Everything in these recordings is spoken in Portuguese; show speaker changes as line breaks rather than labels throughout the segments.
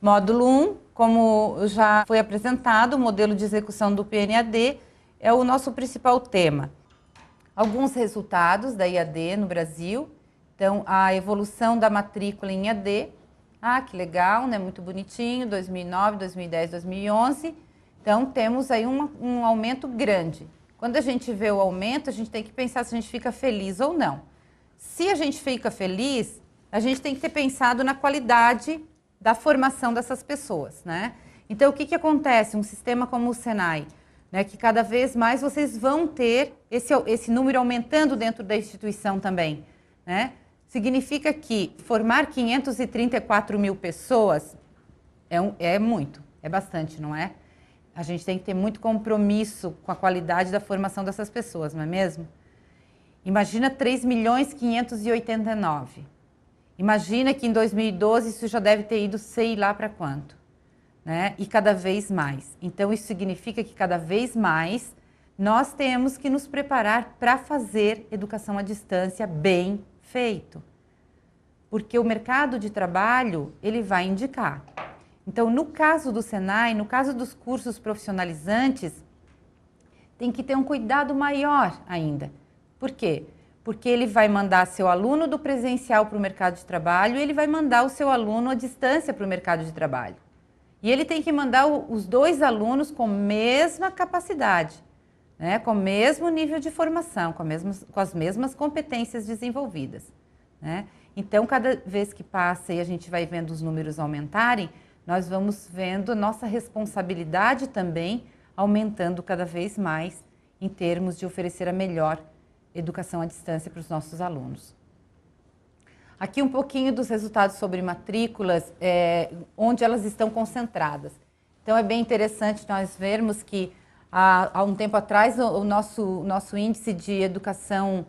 Módulo 1, como já foi apresentado, o modelo de execução do PNAD é o nosso principal tema. Alguns resultados da IAD no Brasil. Então, a evolução da matrícula em IAD. Ah, que legal, né? Muito bonitinho, 2009, 2010, 2011. Então, temos aí um aumento grande. Quando a gente vê o aumento, a gente tem que pensar se a gente fica feliz ou não. Se a gente fica feliz, a gente tem que ter pensado na qualidade da formação dessas pessoas, né? Então, o que acontece? Um sistema como o Senai, né, que cada vez mais vocês vão ter esse número aumentando dentro da instituição também, né? Significa que formar 534 mil pessoas é muito, é bastante, não é? A gente tem que ter muito compromisso com a qualidade da formação dessas pessoas, não é mesmo? Imagina 3.589.000. Imagina que em 2012 isso já deve ter ido sei lá para quanto, né? E cada vez mais. Então, isso significa que cada vez mais nós temos que nos preparar para fazer educação à distância bem feito. Porque o mercado de trabalho, ele vai indicar. Então, no caso do Senai, no caso dos cursos profissionalizantes, tem que ter um cuidado maior ainda. Por quê? Porque ele vai mandar seu aluno do presencial para o mercado de trabalho e ele vai mandar o seu aluno à distância para o mercado de trabalho. E ele tem que mandar os dois alunos com a mesma capacidade, né? Com o mesmo nível de formação, com as mesmas competências desenvolvidas, né? Então, cada vez que passa e a gente vai vendo os números aumentarem, nós vamos vendo nossa responsabilidade também aumentando cada vez mais em termos de oferecer a melhor educação à distância para os nossos alunos. Aqui um pouquinho dos resultados sobre matrículas, onde elas estão concentradas. Então, é bem interessante nós vermos que há um tempo atrás o nosso índice de educação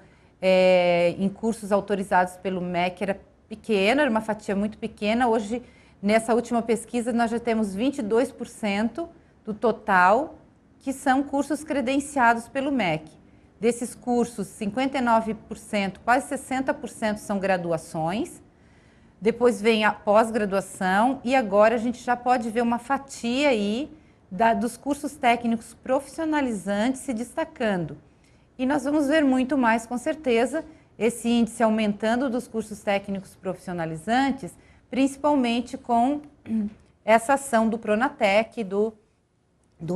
em cursos autorizados pelo MEC era pequeno, era uma fatia muito pequena. Hoje, nessa última pesquisa, nós já temos 22% do total que são cursos credenciados pelo MEC. Desses cursos, 59%, quase 60% são graduações, depois vem a pós-graduação e agora a gente já pode ver uma fatia aí dos cursos técnicos profissionalizantes se destacando. E nós vamos ver muito mais, com certeza, esse índice aumentando dos cursos técnicos profissionalizantes, principalmente com essa ação do Pronatec, do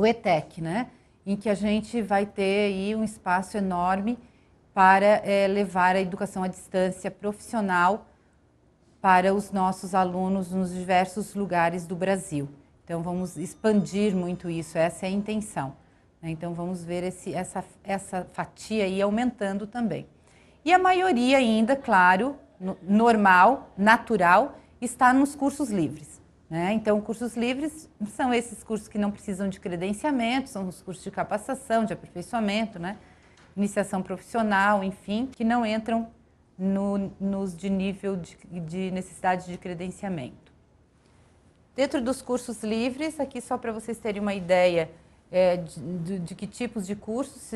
ETEC, né? Em que a gente vai ter aí um espaço enorme para levar a educação à distância profissional para os nossos alunos nos diversos lugares do Brasil. Então, vamos expandir muito isso, essa é a intenção, né? Então, vamos ver essa fatia aí aumentando também. E a maioria ainda, claro, normal, natural, está nos cursos livres, né? Então, cursos livres são esses cursos que não precisam de credenciamento, são os cursos de capacitação, de aperfeiçoamento, né? Iniciação profissional, enfim, que não entram nos de nível de necessidade de credenciamento. Dentro dos cursos livres, aqui só para vocês terem uma ideia de que tipos de cursos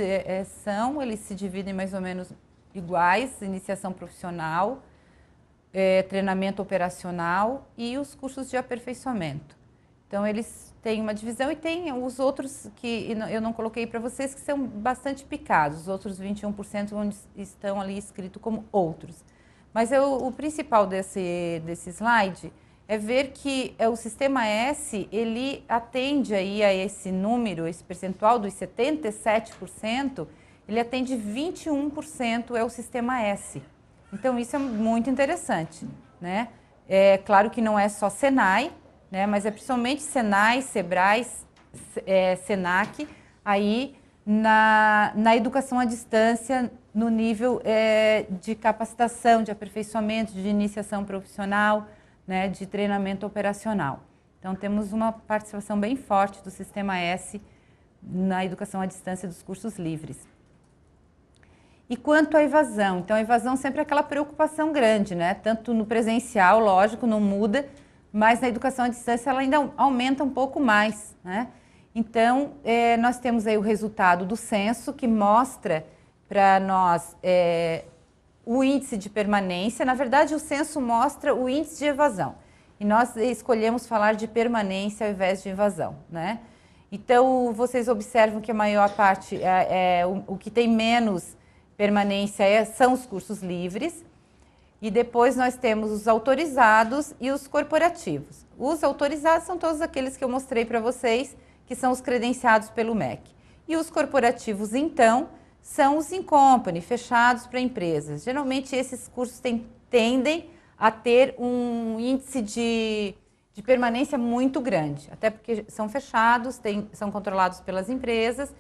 são, eles se dividem mais ou menos iguais: iniciação profissional, treinamento operacional e os cursos de aperfeiçoamento. Então, eles têm uma divisão e tem os outros que eu não coloquei para vocês, que são bastante picados, os outros 21% onde estão ali escrito como outros. Mas o principal desse slide é ver que o Sistema S, ele atende aí a esse número, esse percentual dos 77%, ele atende 21% é o Sistema S. Então, isso é muito interessante, né? É claro que não é só Senai, né? Mas é principalmente Senai, Sebrae, Senac, aí na educação à distância, no nível de capacitação, de aperfeiçoamento, de iniciação profissional, né? De treinamento operacional. Então, temos uma participação bem forte do Sistema S na educação à distância dos cursos livres. E quanto à evasão? Então, a evasão sempre é aquela preocupação grande, né? Tanto no presencial, lógico, não muda, mas na educação à distância ela ainda aumenta um pouco mais, né? Então, nós temos aí o resultado do censo, que mostra para nós o índice de permanência. Na verdade, o censo mostra o índice de evasão. e nós escolhemos falar de permanência ao invés de invasão, né? Então, vocês observam que a maior parte, o que tem menos permanência são os cursos livres, e depois nós temos os autorizados e os corporativos. Os autorizados são todos aqueles que eu mostrei para vocês, que são os credenciados pelo MEC. E os corporativos, então, são os in company, fechados para empresas. Geralmente, esses cursos tendem a ter um índice de permanência muito grande, até porque são fechados, são controlados pelas empresas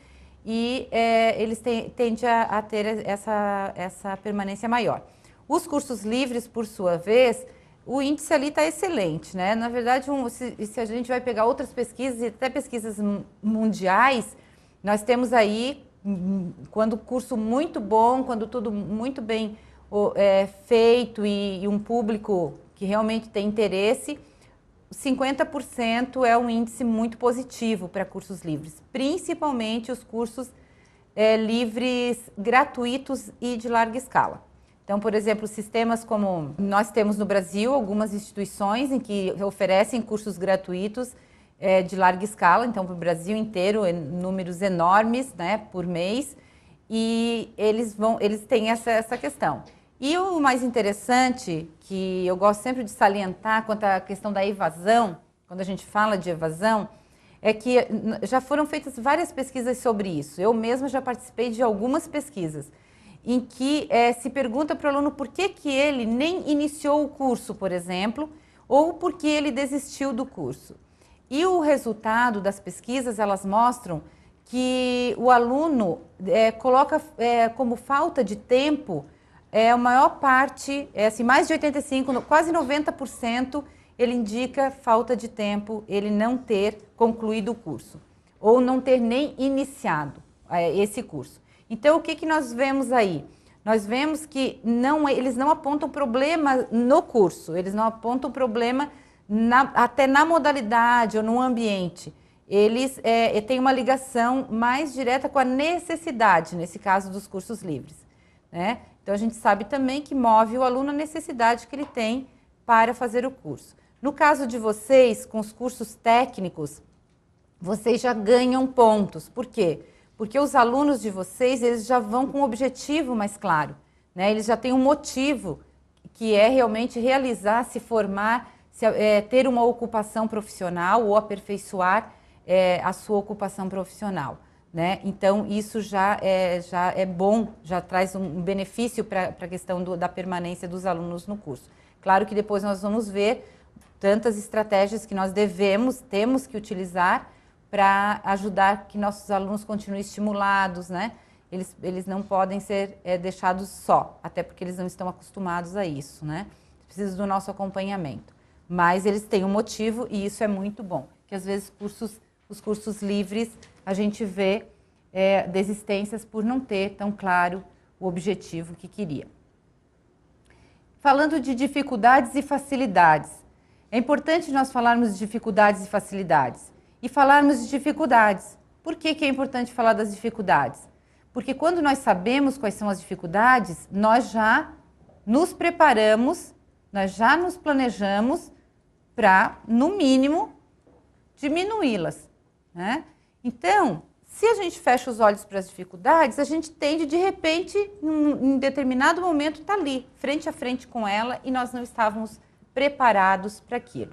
e eles tendem a ter essa permanência maior. Os cursos livres, por sua vez, o índice ali está excelente, né? Na verdade, se a gente vai pegar outras pesquisas, e até pesquisas mundiais, nós temos aí, quando o curso muito bom, quando tudo muito bem feito e um público que realmente tem interesse, 50% é um índice muito positivo para cursos livres, principalmente os cursos livres gratuitos e de larga escala. Então, por exemplo, sistemas como nós temos no Brasil, algumas instituições em que oferecem cursos gratuitos de larga escala, então para o Brasil inteiro, números enormes, né, por mês, e eles têm essa questão. E o mais interessante, que eu gosto sempre de salientar quanto à questão da evasão, quando a gente fala de evasão, é que já foram feitas várias pesquisas sobre isso. Eu mesma já participei de algumas pesquisas, em que se pergunta para o aluno por que ele nem iniciou o curso, por exemplo, ou por que ele desistiu do curso. E o resultado das pesquisas, elas mostram que o aluno coloca como falta de tempo, a maior parte, assim, mais de 85%, quase 90%, ele indica falta de tempo, ele não ter concluído o curso, ou não ter nem iniciado esse curso. Então, o que nós vemos aí? Nós vemos que eles não apontam problema no curso, eles não apontam problema até na modalidade ou no ambiente. Eles têm uma ligação mais direta com a necessidade, nesse caso dos cursos livres, né? Então, a gente sabe também que move o aluno a necessidade que ele tem para fazer o curso. No caso de vocês, com os cursos técnicos, vocês já ganham pontos. Por quê? Porque os alunos de vocês, eles já vão com um objetivo mais claro, né? Eles já têm um motivo, que é realmente realizar, se formar, ter uma ocupação profissional ou aperfeiçoar a sua ocupação profissional, né? Então, isso já é bom, já traz um benefício para a questão da permanência dos alunos no curso. Claro que depois nós vamos ver tantas estratégias que nós temos que utilizar para ajudar que nossos alunos continuem estimulados, né? Eles não podem ser deixados só, até porque eles não estão acostumados a isso, né? Precisam do nosso acompanhamento. Mas eles têm um motivo e isso é muito bom. Que às vezes os cursos livres, a gente vê desistências por não ter tão claro o objetivo que queria. Falando de dificuldades e facilidades, é importante nós falarmos de dificuldades e facilidades. E falarmos de dificuldades. Por que é importante falar das dificuldades? Porque quando nós sabemos quais são as dificuldades, nós já nos preparamos, nós já nos planejamos para, no mínimo, diminuí-las, né? Então, se a gente fecha os olhos para as dificuldades, a gente tende, de repente, em determinado momento, estar ali, frente a frente com ela, e nós não estávamos preparados para aquilo.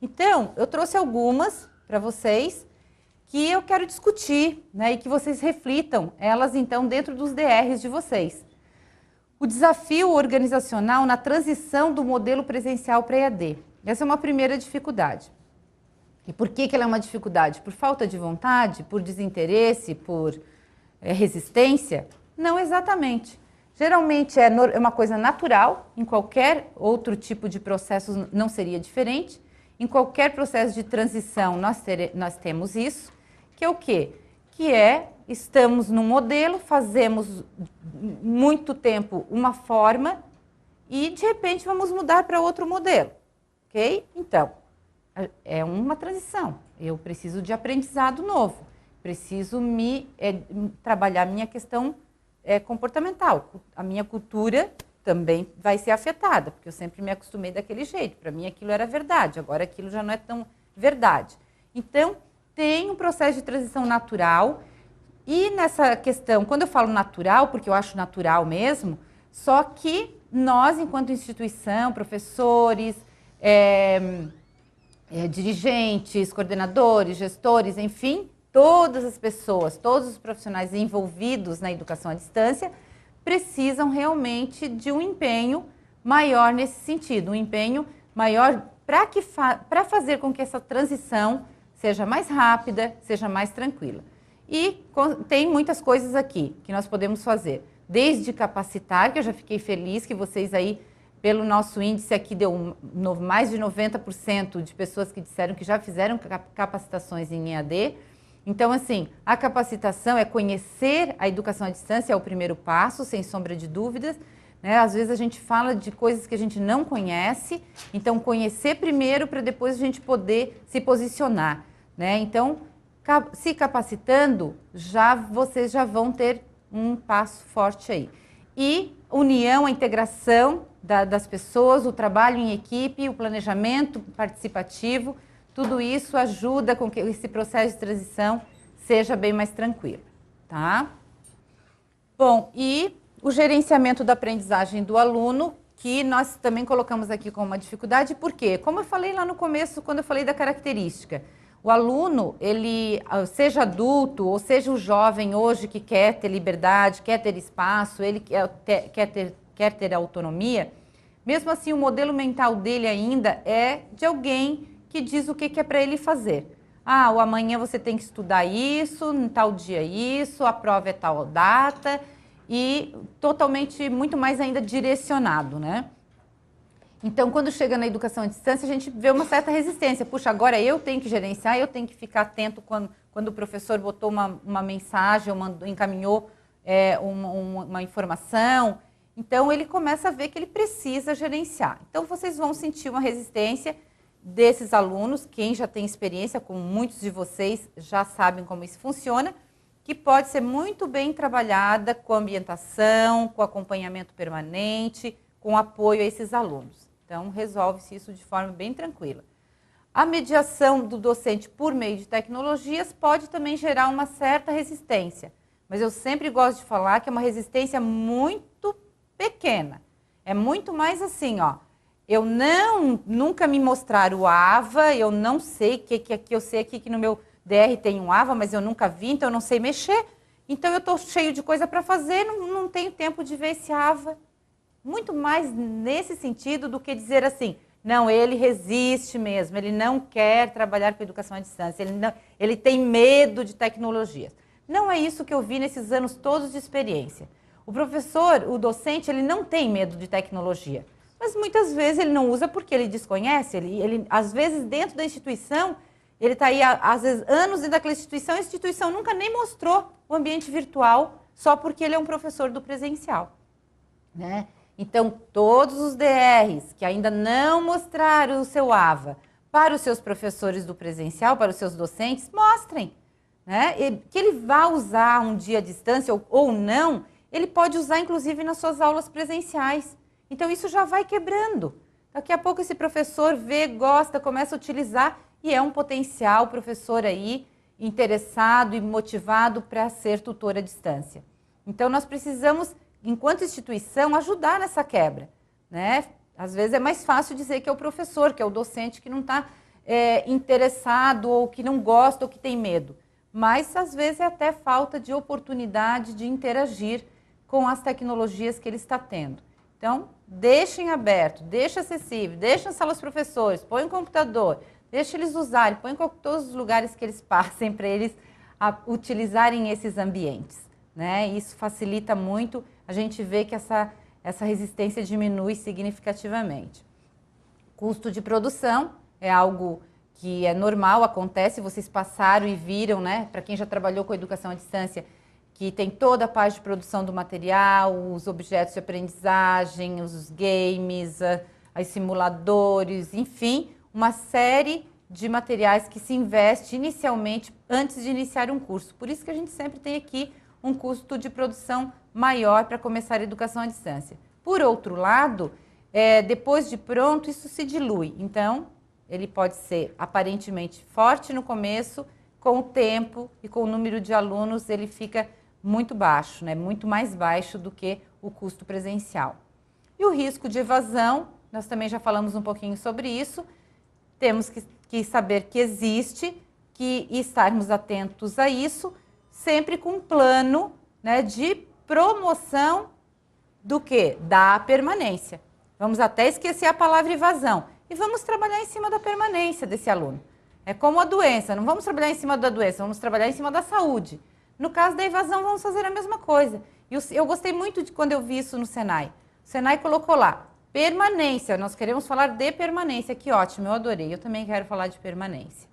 Então, eu trouxe algumas para vocês que eu quero discutir, né, e que vocês reflitam elas, então, dentro dos DRs de vocês. O desafio organizacional na transição do modelo presencial para EAD. Essa é uma primeira dificuldade. E por que ela é uma dificuldade? Por falta de vontade? Por desinteresse? Por resistência? Não exatamente. Geralmente é uma coisa natural, em qualquer outro tipo de processo não seria diferente. Em qualquer processo de transição nós temos isso, que é o quê? Que estamos num modelo, fazemos muito tempo uma forma e de repente vamos mudar para outro modelo, ok? Então, é uma transição, eu preciso de aprendizado novo, preciso trabalhar a minha questão comportamental, a minha cultura também vai ser afetada, porque eu sempre me acostumei daquele jeito. Para mim aquilo era verdade, agora aquilo já não é tão verdade. Então, tem um processo de transição natural. E nessa questão, quando eu falo natural, porque eu acho natural mesmo, só que nós, enquanto instituição, professores, dirigentes, coordenadores, gestores, enfim, todas as pessoas, todos os profissionais envolvidos na educação à distância precisam realmente de um empenho maior nesse sentido, um empenho maior para fazer com que essa transição seja mais rápida, seja mais tranquila. E tem muitas coisas aqui que nós podemos fazer, desde capacitar, que eu já fiquei feliz que vocês aí, pelo nosso índice aqui, deu mais de 90% de pessoas que disseram que já fizeram capacitações em EAD. Então, assim, a capacitação é conhecer a educação à distância, é o primeiro passo, sem sombra de dúvidas, né? Às vezes a gente fala de coisas que a gente não conhece, então conhecer primeiro para depois a gente poder se posicionar, né? Então, se capacitando, vocês já vão ter um passo forte aí. E união, a integração das pessoas, o trabalho em equipe, o planejamento participativo, tudo isso ajuda com que esse processo de transição seja bem mais tranquilo, tá? Bom, e o gerenciamento da aprendizagem do aluno, que nós também colocamos aqui como uma dificuldade, por quê? Como eu falei lá no começo, quando eu falei da característica, o aluno, ele, seja adulto ou seja o jovem hoje que quer ter liberdade, quer ter espaço, ele quer ter autonomia, mesmo assim o modelo mental dele ainda é de alguém que diz o que é para ele fazer. Ah, o amanhã você tem que estudar isso, em tal dia isso, a prova é tal data, e totalmente, muito mais ainda direcionado, né? Então, quando chega na educação à distância, a gente vê uma certa resistência. Puxa, agora eu tenho que gerenciar, eu tenho que ficar atento quando o professor botou uma mensagem ou encaminhou uma informação. Então, ele começa a ver que ele precisa gerenciar. Então, vocês vão sentir uma resistência desses alunos, quem já tem experiência, como muitos de vocês já sabem como isso funciona, que pode ser muito bem trabalhada com ambientação, com acompanhamento permanente, com apoio a esses alunos. Então, resolve-se isso de forma bem tranquila. A mediação do docente por meio de tecnologias pode também gerar uma certa resistência, mas eu sempre gosto de falar que é uma resistência muito pequena. É muito mais assim, ó, nunca me mostraram o AVA, eu não sei eu sei aqui que no meu DR tem um AVA, mas eu nunca vi, então eu não sei mexer. Então eu estou cheio de coisa para fazer, não tenho tempo de ver esse AVA. Muito mais nesse sentido do que dizer assim, não, ele resiste mesmo, ele não quer trabalhar com educação à distância, ele tem medo de tecnologias. Não é isso que eu vi nesses anos todos de experiência. O professor, o docente, ele não tem medo de tecnologia, mas muitas vezes ele não usa porque ele desconhece, às vezes dentro da instituição, ele está aí às vezes anos dentro daquela instituição, a instituição nunca nem mostrou o ambiente virtual, só porque ele é um professor do presencial, né? Então, todos os DRs que ainda não mostraram o seu AVA para os seus professores do presencial, para os seus docentes, mostrem, né? Que ele vá usar um dia à distância ou não, ele pode usar inclusive nas suas aulas presenciais. Então, isso já vai quebrando. Daqui a pouco esse professor vê, gosta, começa a utilizar e é um potencial professor aí interessado e motivado para ser tutor à distância. Então, nós precisamos, enquanto instituição, ajudar nessa quebra, né? Às vezes é mais fácil dizer que é o professor, que é o docente que não está interessado ou que não gosta ou que tem medo. Mas às vezes é até falta de oportunidade de interagir com as tecnologias que ele está tendo. Então, deixem aberto, deixem acessível, deixem na sala os professores, põe um computador, deixe eles usarem, põe em todos os lugares que eles passem para eles utilizarem esses ambientes, né? Isso facilita muito. A gente vê que essa resistência diminui significativamente. Custo de produção é algo que é normal, acontece, vocês passaram e viram, né? Para quem já trabalhou com educação à distância, que tem toda a parte de produção do material, os objetos de aprendizagem, os games, os simuladores, enfim, uma série de materiais que se investe inicialmente antes de iniciar um curso. Por isso que a gente sempre tem aqui um custo de produção maior para começar a educação à distância. Por outro lado, depois de pronto, isso se dilui. Então, ele pode ser aparentemente forte no começo, com o tempo e com o número de alunos, ele fica muito baixo, né? Muito mais baixo do que o custo presencial. E o risco de evasão, nós também já falamos um pouquinho sobre isso, temos que saber que existe, e estarmos atentos a isso, sempre com um plano, né, de promoção do quê? Da permanência. Vamos até esquecer a palavra evasão e vamos trabalhar em cima da permanência desse aluno. É como a doença, não vamos trabalhar em cima da doença, vamos trabalhar em cima da saúde. No caso da evasão, vamos fazer a mesma coisa. E eu gostei muito de quando eu vi isso no Senai. O Senai colocou lá, permanência, nós queremos falar de permanência, que ótimo, eu adorei, eu também quero falar de permanência.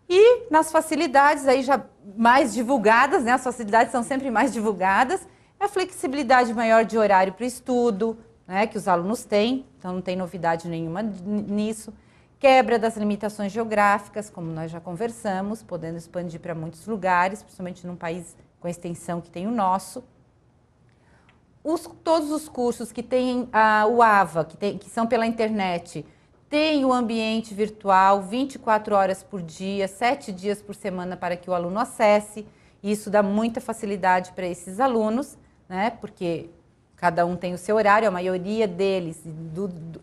E nas facilidades aí já mais divulgadas, né, as facilidades são sempre mais divulgadas, a flexibilidade maior de horário para o estudo, né, que os alunos têm, então não tem novidade nenhuma nisso. Quebra das limitações geográficas, como nós já conversamos, podendo expandir para muitos lugares, principalmente num país com a extensão que tem o nosso. Todos os cursos que têm o AVA, que são pela internet, tem o ambiente virtual 24 horas por dia, 7 dias por semana para que o aluno acesse. Isso dá muita facilidade para esses alunos, né? Porque cada um tem o seu horário, a maioria deles,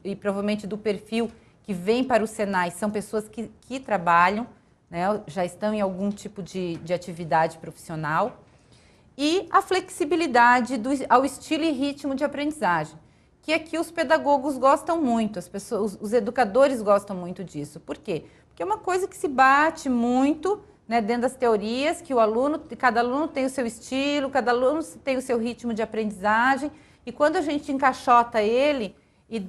e provavelmente do perfil que vem para o Senai, são pessoas que trabalham, né? Já estão em algum tipo de atividade profissional. E a flexibilidade ao estilo e ritmo de aprendizagem, que aqui os pedagogos gostam muito, os educadores gostam muito disso. Por quê? Porque é uma coisa que se bate muito, né, dentro das teorias, que cada aluno tem o seu estilo, cada aluno tem o seu ritmo de aprendizagem, e quando a gente encaixota ele e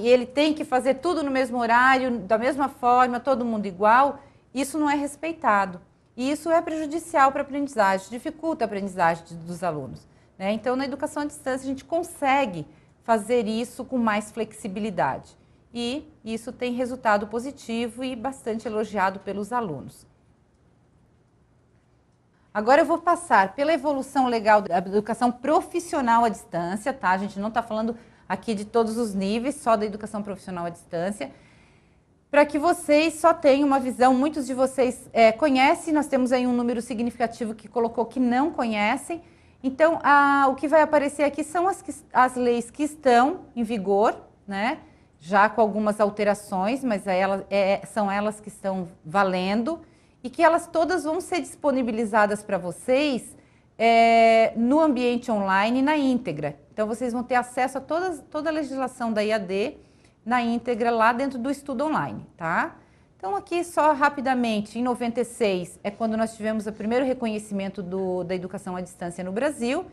ele tem que fazer tudo no mesmo horário, da mesma forma, todo mundo igual, isso não é respeitado. E isso é prejudicial para a aprendizagem, dificulta a aprendizagem dos alunos, né? Então, na educação à distância, a gente consegue fazer isso com mais flexibilidade. E isso tem resultado positivo e bastante elogiado pelos alunos. Agora eu vou passar pela evolução legal da educação profissional à distância, tá? A gente não está falando aqui de todos os níveis, só da educação profissional à distância, para que vocês só tenham uma visão. Muitos de vocês conhecem, nós temos aí um número significativo que colocou que não conhecem. Então, o que vai aparecer aqui são as leis que estão em vigor, né? Já com algumas alterações, mas são elas que estão valendo e que elas todas vão ser disponibilizadas para vocês no ambiente online na íntegra. Então, vocês vão ter acesso a toda a legislação da IAD na íntegra lá dentro do estudo online, tá? Então, aqui só rapidamente, em 96 é quando nós tivemos o primeiro reconhecimento da educação à distância no Brasil,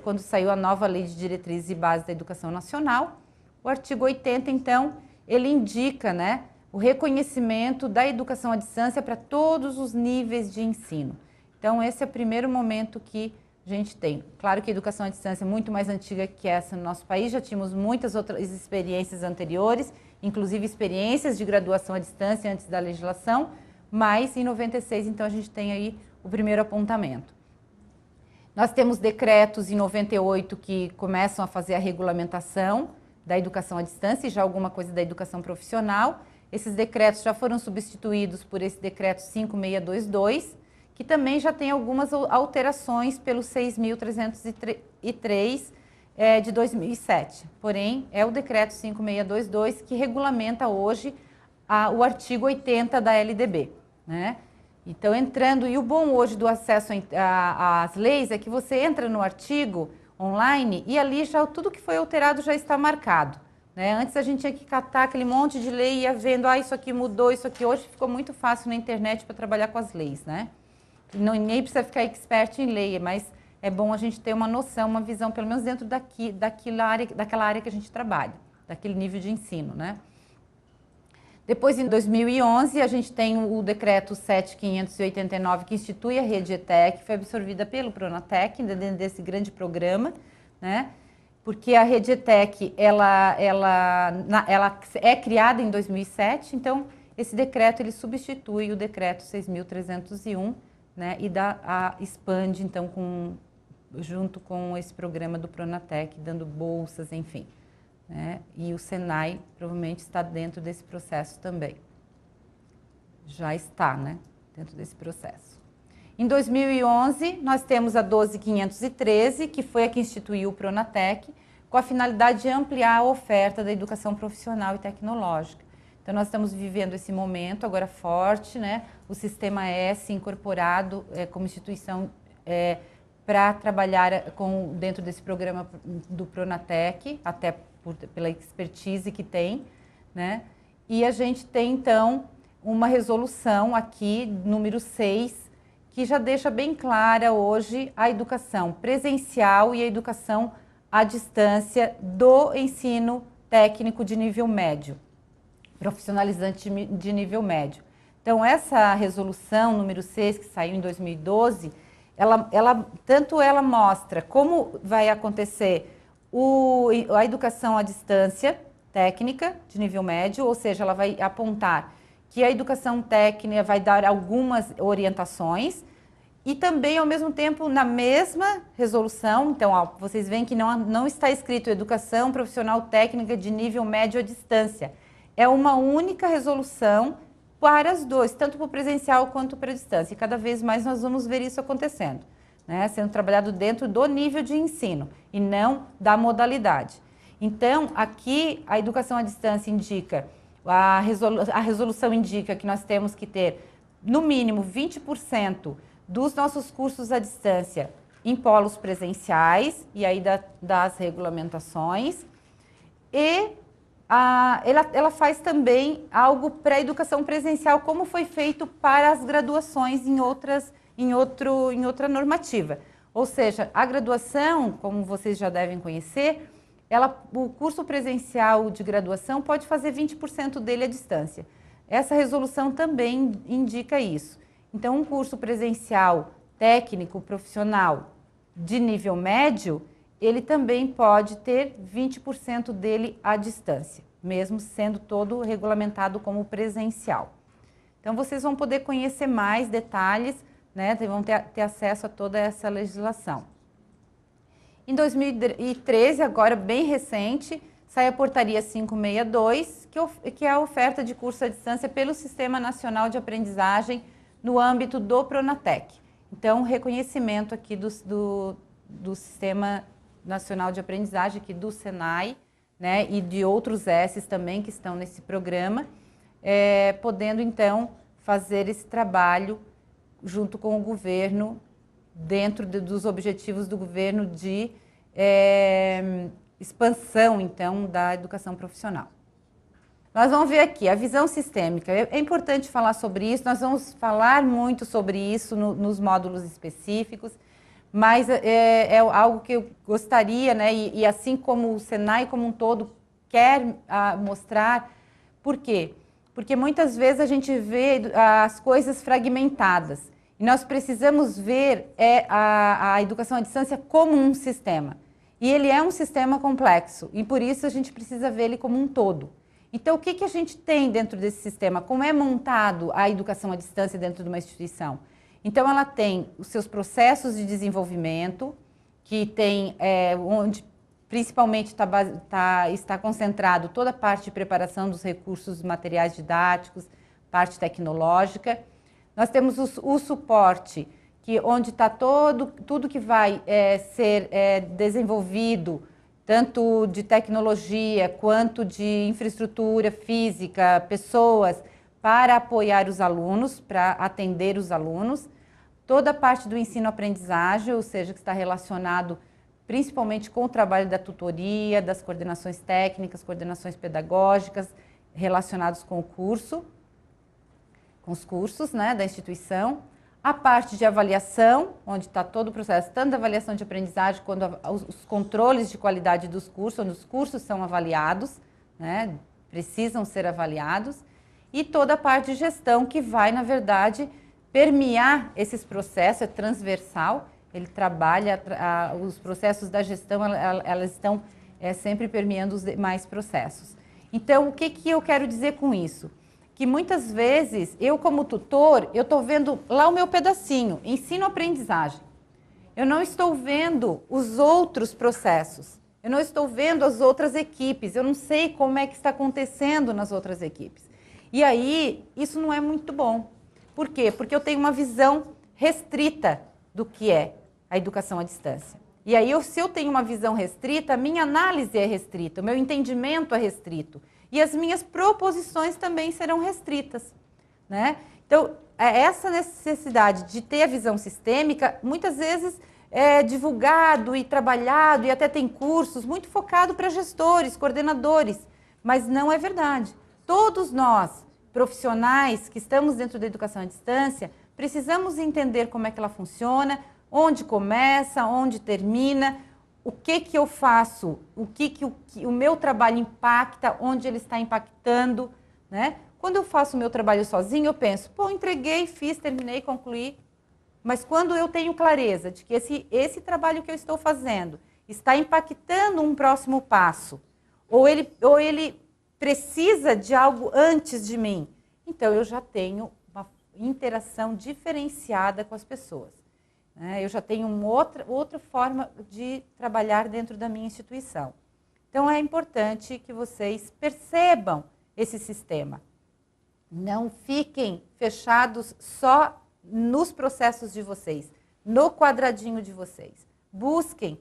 quando saiu a nova Lei de Diretrizes e Bases da Educação Nacional. O artigo 80, então, ele indica, né, o reconhecimento da educação à distância para todos os níveis de ensino. Então, esse é o primeiro momento que a gente tem. Claro que a educação à distância é muito mais antiga que essa no nosso país, já tínhamos muitas outras experiências anteriores, inclusive experiências de graduação à distância antes da legislação, mas em 96, então, a gente tem aí o primeiro apontamento. Nós temos decretos em 98 que começam a fazer a regulamentação da educação à distância e já alguma coisa da educação profissional. Esses decretos já foram substituídos por esse decreto 5622, que também já tem algumas alterações pelo 6.303 de 2007. Porém, é o decreto 5622 que regulamenta hoje o artigo 80 da LDB, né? Então, entrando, e o bom hoje do acesso às leis é que você entra no artigo online e ali já tudo que foi alterado já está marcado, né? Antes a gente tinha que catar aquele monte de lei e ia vendo, isso aqui mudou, isso aqui. Hoje ficou muito fácil na internet para trabalhar com as leis, né? Nem precisa ficar expert em lei, mas é bom a gente ter uma noção, uma visão, pelo menos dentro daquela área que a gente trabalha, daquele nível de ensino, né? Depois, em 2011, a gente tem o decreto 7.589, que institui a rede ETEC, que foi absorvida pelo Pronatec, dentro desse grande programa, né? Porque a rede ETEC, ela é criada em 2007, então esse decreto ele substitui o decreto 6.301, né, e expande, então, junto com esse programa do Pronatec, dando bolsas, enfim, né? E o Senai provavelmente está dentro desse processo também. Já está, né? Dentro desse processo. Em 2011, nós temos a 12.513, que foi a que instituiu o Pronatec, com a finalidade de ampliar a oferta da educação profissional e tecnológica. Então, nós estamos vivendo esse momento agora forte, né? O Sistema S incorporado como instituição para trabalhar dentro desse programa do Pronatec, até pela expertise que tem, né? E a gente tem, então, uma resolução aqui, número 6, que já deixa bem clara hoje a educação presencial e a educação à distância do ensino técnico de nível médio, profissionalizante de nível médio. Então, essa resolução número 6, que saiu em 2012, ela mostra como vai acontecer a educação à distância técnica de nível médio, ou seja, ela vai apontar que a educação técnica vai dar algumas orientações e também, ao mesmo tempo, na mesma resolução, então, ó, vocês veem que não está escrito educação profissional técnica de nível médio à distância. É uma única resolução para os dois, tanto para o presencial quanto para a distância. E cada vez mais nós vamos ver isso acontecendo, né? Sendo trabalhado dentro do nível de ensino e não da modalidade. Então, aqui a educação à distância indica, a resolução indica que nós temos que ter, no mínimo, 20% dos nossos cursos à distância em polos presenciais, e aí das regulamentações, e ela faz também algo para a educação presencial, como foi feito para as graduações em outra normativa. Ou seja, a graduação, como vocês já devem conhecer, o curso presencial de graduação pode fazer 20% dele à distância. Essa resolução também indica isso. Então, um curso presencial técnico, profissional, de nível médio, ele também pode ter 20% dele à distância, mesmo sendo todo regulamentado como presencial. Então, vocês vão poder conhecer mais detalhes, né? Vão ter acesso a toda essa legislação. Em 2013, agora bem recente, sai a portaria 562, que é a oferta de curso à distância pelo Sistema Nacional de Aprendizagem no âmbito do Pronatec. Então, reconhecimento aqui do Sistema Nacional de Aprendizagem, aqui do Senai, né, e de outros S's também que estão nesse programa, podendo, então, fazer esse trabalho junto com o governo, dentro dos objetivos do governo de expansão, então, da educação profissional. Nós vamos ver aqui a visão sistêmica. É importante falar sobre isso, nós vamos falar muito sobre isso nos módulos específicos, mas é algo que eu gostaria, né, e assim como o Senai como um todo quer mostrar. Por quê? Porque muitas vezes a gente vê as coisas fragmentadas e nós precisamos ver a educação à distância como um sistema. E ele é um sistema complexo e por isso a gente precisa ver ele como um todo. Então, o que a gente tem dentro desse sistema? Como é montado a educação à distância dentro de uma instituição? Então, ela tem os seus processos de desenvolvimento, que tem onde principalmente está concentrado toda a parte de preparação dos recursos materiais didáticos, parte tecnológica. Nós temos o suporte, onde está tudo que vai ser desenvolvido, tanto de tecnologia quanto de infraestrutura física, pessoas, para apoiar os alunos, para atender os alunos. Toda a parte do ensino-aprendizagem, ou seja, que está relacionado principalmente com o trabalho da tutoria, das coordenações técnicas, coordenações pedagógicas, relacionados com o curso, com os cursos, né, da instituição. A parte de avaliação, onde está todo o processo, tanto da avaliação de aprendizagem, quanto os controles de qualidade dos cursos, onde os cursos são avaliados, né, precisam ser avaliados. E toda a parte de gestão, que vai, na verdade, permear esses processos, é transversal, ele trabalha, os processos da gestão, elas estão sempre permeando os demais processos. Então, o que eu quero dizer com isso? Que muitas vezes, eu como tutor, eu estou vendo lá o meu pedacinho, ensino-aprendizagem. eu não estou vendo os outros processos, eu não estou vendo as outras equipes, eu não sei como é que está acontecendo nas outras equipes. E aí, isso não é muito bom. Por quê? Porque eu tenho uma visão restrita do que é a educação à distância. E aí, se eu tenho uma visão restrita, a minha análise é restrita, o meu entendimento é restrito. E as minhas proposições também serão restritas, né? Então, essa necessidade de ter a visão sistêmica, muitas vezes é divulgado e trabalhado, e até tem cursos muito focados para gestores, coordenadores, mas não é verdade. Todos nós, profissionais que estamos dentro da educação à distância, precisamos entender como é que ela funciona, onde começa, onde termina, o que eu faço, o meu trabalho impacta, onde ele está impactando, né? Quando eu faço o meu trabalho sozinho, eu penso, pô, entreguei, fiz, terminei, concluí. Mas quando eu tenho clareza de que esse trabalho que eu estou fazendo está impactando um próximo passo, ou ele precisa de algo antes de mim, então eu já tenho uma interação diferenciada com as pessoas, né? Eu já tenho outra forma de trabalhar dentro da minha instituição. Então é importante que vocês percebam esse sistema. Não fiquem fechados só nos processos de vocês, no quadradinho de vocês. Busquem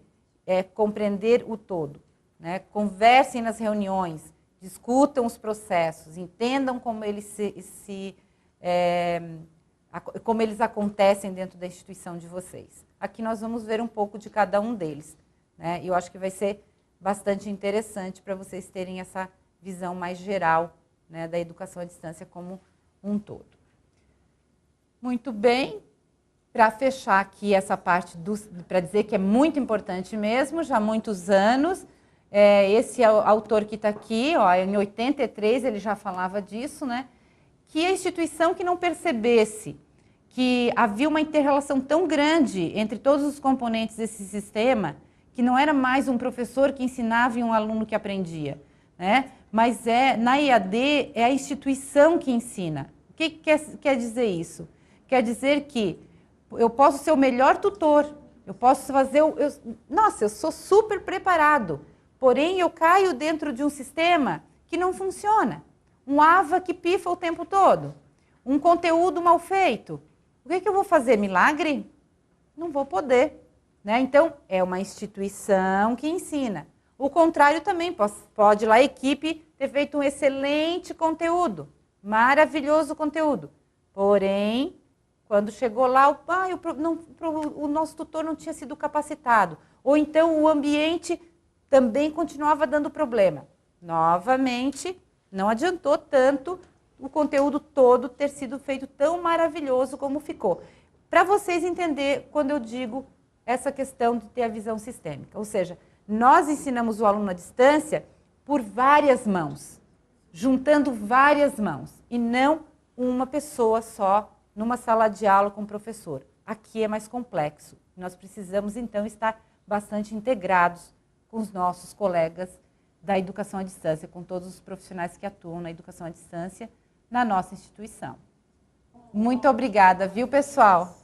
compreender o todo, né? Conversem nas reuniões, discutam os processos, entendam como eles como eles acontecem dentro da instituição de vocês. Aqui nós vamos ver um pouco de cada um deles, né? Eu acho que vai ser bastante interessante para vocês terem essa visão mais geral, né, da educação à distância como um todo. Muito bem, para fechar aqui essa parte, para dizer que é muito importante mesmo, já há muitos anos, esse autor que está aqui, ó, em 83 ele já falava disso, né, que a instituição que não percebesse que havia uma inter-relação tão grande entre todos os componentes desse sistema, que não era mais um professor que ensinava e um aluno que aprendia, né? Mas na IAD é a instituição que ensina. O que quer dizer isso? Quer dizer que eu posso ser o melhor tutor, eu posso fazer... Nossa, eu sou super preparado, porém eu caio dentro de um sistema que não funciona. Um AVA que pifa o tempo todo, um conteúdo mal feito. O que eu vou fazer? Milagre? Não vou poder, né? Então, é uma instituição que ensina. O contrário também, pode lá a equipe ter feito um excelente conteúdo, maravilhoso conteúdo. Porém, quando chegou lá, o nosso tutor não tinha sido capacitado. Ou então o ambiente também continuava dando problema. Novamente, não adiantou tanto o conteúdo todo ter sido feito tão maravilhoso como ficou. Para vocês entenderem quando eu digo essa questão de ter a visão sistêmica. Ou seja, nós ensinamos o aluno à distância por várias mãos, juntando várias mãos, e não uma pessoa só numa sala de aula com o professor. Aqui é mais complexo. Nós precisamos, então, estar bastante integrados com os nossos colegas da educação à distância, com todos os profissionais que atuam na educação à distância na nossa instituição. Muito obrigada, viu, pessoal?